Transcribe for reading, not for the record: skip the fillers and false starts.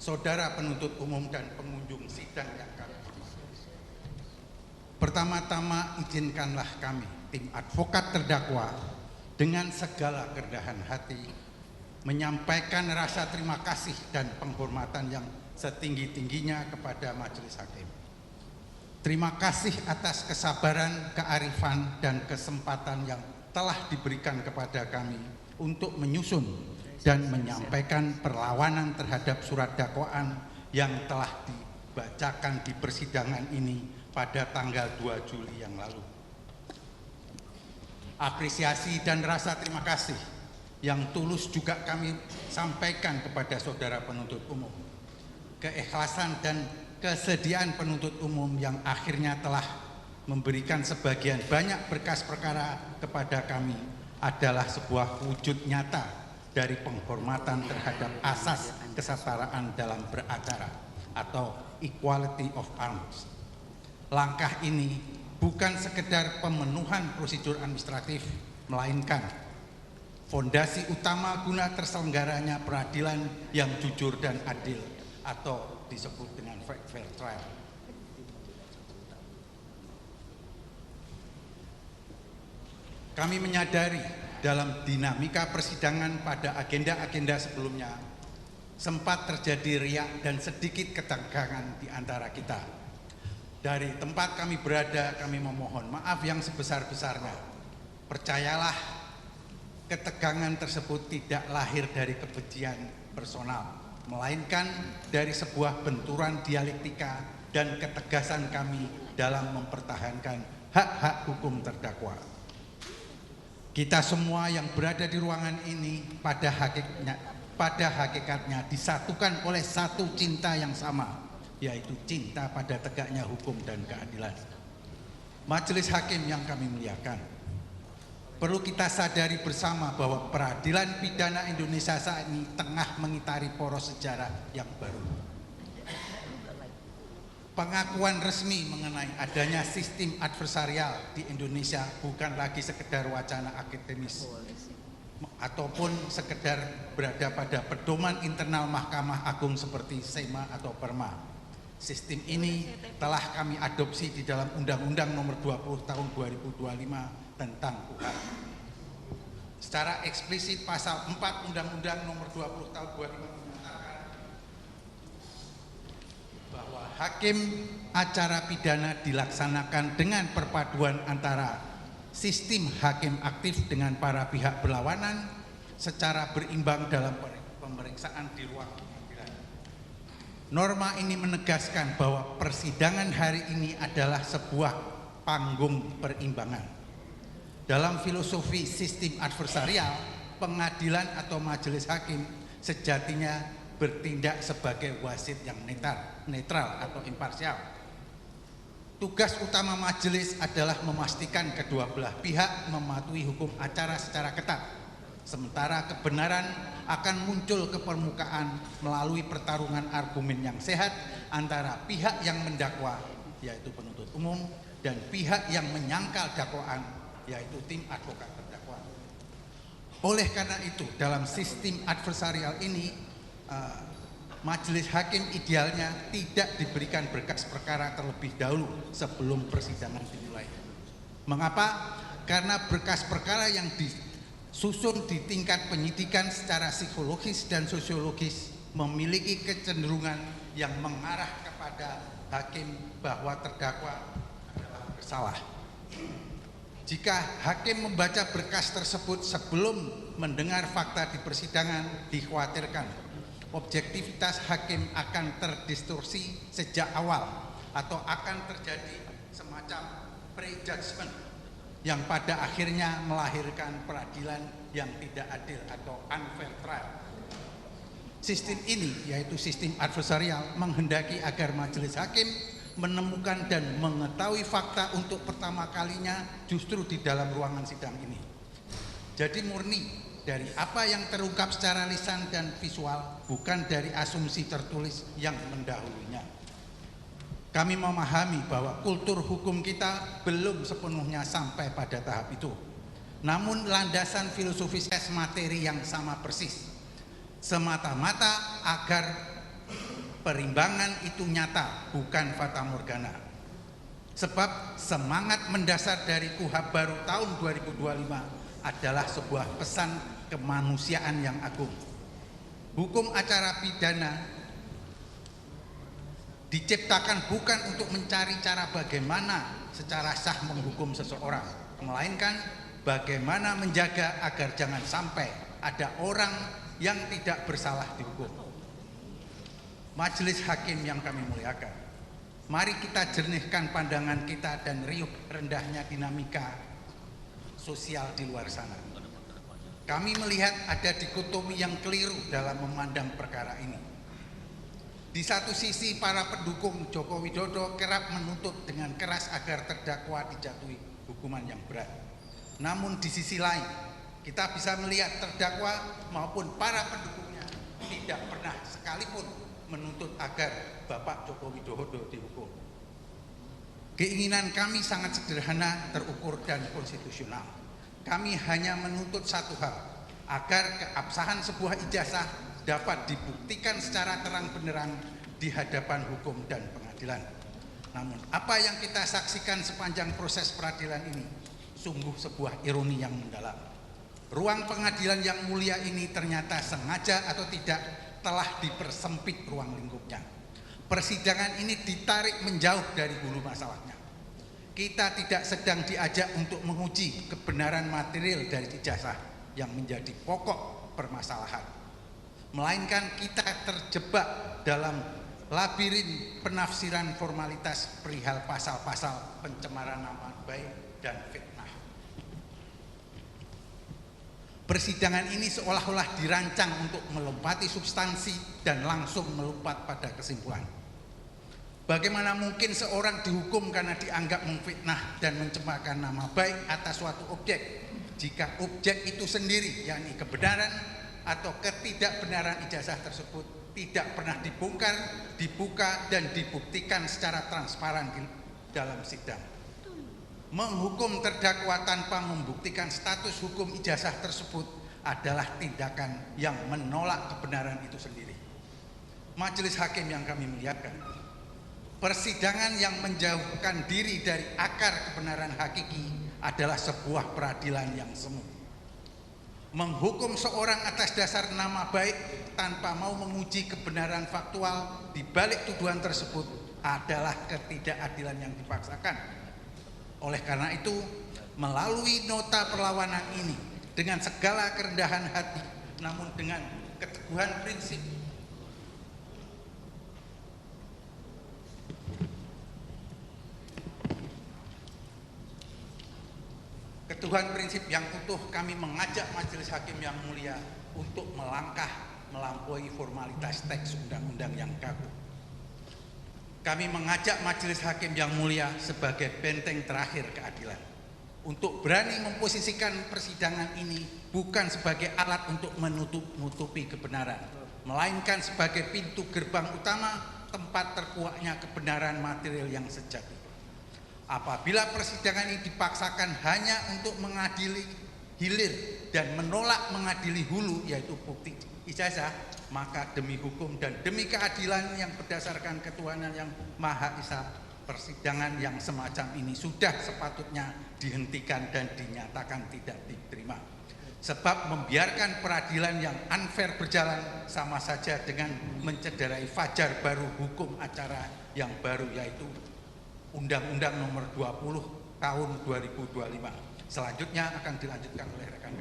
saudara penuntut umum dan pengunjung sidang yang kami hormati. Pertama-tama izinkanlah kami, tim advokat terdakwa, dengan segala kerendahan hati menyampaikan rasa terima kasih dan penghormatan yang setinggi-tingginya kepada majelis hakim. Terima kasih atas kesabaran, kearifan, dan kesempatan yang telah diberikan kepada kami untuk menyusun dan menyampaikan perlawanan terhadap surat dakwaan yang telah dibacakan di persidangan ini pada tanggal 2 Juli yang lalu. Apresiasi dan rasa terima kasih yang tulus juga kami sampaikan kepada saudara penuntut umum. Keikhlasan dan kesediaan penuntut umum yang akhirnya telah memberikan sebagian banyak berkas perkara kepada kami adalah sebuah wujud nyata dari penghormatan terhadap asas kesetaraan dalam beracara atau equality of arms. Langkah ini bukan sekedar pemenuhan prosedur administratif, melainkan fondasi utama guna terselenggaranya peradilan yang jujur dan adil atau disebut dengan fair trial. Kami menyadari dalam dinamika persidangan pada agenda-agenda sebelumnya sempat terjadi riak dan sedikit ketegangan di antara kita. Dari tempat kami berada, kami memohon maaf yang sebesar-besarnya. Percayalah, ketegangan tersebut tidak lahir dari kebencian personal, melainkan dari sebuah benturan dialektika dan ketegasan kami dalam mempertahankan hak-hak hukum terdakwa. Kita semua yang berada di ruangan ini pada hakikatnya disatukan oleh satu cinta yang sama, yaitu cinta pada tegaknya hukum dan keadilan. Majelis hakim yang kami muliakan, perlu kita sadari bersama bahwa peradilan pidana Indonesia saat ini tengah mengitari poros sejarah yang baru. Pengakuan resmi mengenai adanya sistem adversarial di Indonesia bukan lagi sekedar wacana akademis ataupun sekedar berada pada pedoman internal Mahkamah Agung seperti SEMA atau PERMA. Sistem ini telah kami adopsi di dalam Undang-Undang Nomor 20 Tahun 2025 tentang KUHP. Secara eksplisit pasal 4 Undang-Undang Nomor 20 Tahun 2025 mengatakan bahwa hakim acara pidana dilaksanakan dengan perpaduan antara sistem hakim aktif dengan para pihak berlawanan secara berimbang dalam pemeriksaan di ruang pengadilan. Norma ini menegaskan bahwa persidangan hari ini adalah sebuah panggung perimbangan. Dalam filosofi sistem adversarial, pengadilan atau majelis hakim sejatinya bertindak sebagai wasit yang netral atau imparsial. Tugas utama majelis adalah memastikan kedua belah pihak mematuhi hukum acara secara ketat, sementara kebenaran akan muncul ke permukaan melalui pertarungan argumen yang sehat antara pihak yang mendakwa, yaitu penuntut umum, dan pihak yang menyangkal dakwaan, yaitu tim advokat terdakwa. Oleh karena itu, dalam sistem adversarial ini, majelis hakim idealnya tidak diberikan berkas perkara terlebih dahulu sebelum persidangan dimulai. Mengapa? Karena berkas perkara yang disusun di tingkat penyidikan secara psikologis dan sosiologis memiliki kecenderungan yang mengarah kepada hakim bahwa terdakwa adalah bersalah. Jika hakim membaca berkas tersebut sebelum mendengar fakta di persidangan, dikhawatirkan objektivitas hakim akan terdistorsi sejak awal atau akan terjadi semacam prejudgment yang pada akhirnya melahirkan peradilan yang tidak adil atau unfair trial. Sistem ini, yaitu sistem adversarial, menghendaki agar majelis hakim menemukan dan mengetahui fakta untuk pertama kalinya justru di dalam ruangan sidang ini. Jadi murni dari apa yang terungkap secara lisan dan visual, bukan dari asumsi tertulis yang mendahulunya. Kami memahami bahwa kultur hukum kita belum sepenuhnya sampai pada tahap itu. Namun landasan filosofis materi yang sama persis, semata-mata agar Perimbangan itu nyata, bukan fata morgana. Sebab semangat mendasar dari KUHP baru tahun 2025 adalah sebuah pesan kemanusiaan yang agung. Hukum acara pidana diciptakan bukan untuk mencari cara bagaimana secara sah menghukum seseorang, melainkan bagaimana menjaga agar jangan sampai ada orang yang tidak bersalah dihukum. Majelis hakim yang kami muliakan, mari kita jernihkan pandangan kita dan riuh rendahnya dinamika sosial di luar sana. Kami melihat ada dikotomi yang keliru dalam memandang perkara ini. Di satu sisi para pendukung Joko Widodo kerap menuntut dengan keras agar terdakwa dijatuhi hukuman yang berat. Namun di sisi lain, kita bisa melihat terdakwa maupun para pendukungnya tidak pernah sekalipun menuntut agar Bapak Joko Widodo dihukum. Keinginan kami sangat sederhana, terukur dan konstitusional. Kami hanya menuntut satu hal, agar keabsahan sebuah ijazah dapat dibuktikan secara terang-benderang di hadapan hukum dan pengadilan. Namun apa yang kita saksikan sepanjang proses peradilan ini sungguh sebuah ironi yang mendalam. Ruang pengadilan yang mulia ini ternyata sengaja atau tidak telah dipersempit ruang lingkupnya. Persidangan ini ditarik menjauh dari hulu masalahnya. Kita tidak sedang diajak untuk menguji kebenaran material dari ijazah yang menjadi pokok permasalahan, melainkan kita terjebak dalam labirin penafsiran formalitas perihal pasal-pasal pencemaran nama baik dan fitnah. Persidangan ini seolah-olah dirancang untuk melompati substansi dan langsung melompat pada kesimpulan. Bagaimana mungkin seorang dihukum karena dianggap memfitnah dan mencemarkan nama baik atas suatu objek, jika objek itu sendiri, yakni kebenaran atau ketidakbenaran ijazah tersebut tidak pernah dibongkar, dibuka dan dibuktikan secara transparan dalam sidang. Menghukum terdakwa tanpa membuktikan status hukum ijazah tersebut adalah tindakan yang menolak kebenaran itu sendiri. Majelis hakim yang kami muliakan, persidangan yang menjauhkan diri dari akar kebenaran hakiki adalah sebuah peradilan yang semu. Menghukum seorang atas dasar nama baik tanpa mau menguji kebenaran faktual di balik tuduhan tersebut adalah ketidakadilan yang dipaksakan. Oleh karena itu, melalui nota perlawanan ini dengan segala kerendahan hati, namun dengan keteguhan prinsip, yang utuh, kami mengajak majelis hakim yang mulia untuk melangkah melampaui formalitas teks undang-undang yang kaku. Kami mengajak majelis hakim yang mulia sebagai benteng terakhir keadilan untuk berani memposisikan persidangan ini bukan sebagai alat untuk menutupi kebenaran, melainkan sebagai pintu gerbang utama tempat terkuaknya kebenaran material yang sejati. Apabila persidangan ini dipaksakan hanya untuk mengadili hilir dan menolak mengadili hulu, yaitu bukti ijazah, maka demi hukum dan demi keadilan yang berdasarkan ketuhanan yang Maha Esa, persidangan yang semacam ini sudah sepatutnya dihentikan dan dinyatakan tidak diterima. Sebab membiarkan peradilan yang unfair berjalan sama saja dengan mencederai fajar baru hukum acara yang baru, yaitu Undang-Undang Nomor 20 Tahun 2025. Selanjutnya akan dilanjutkan oleh rekan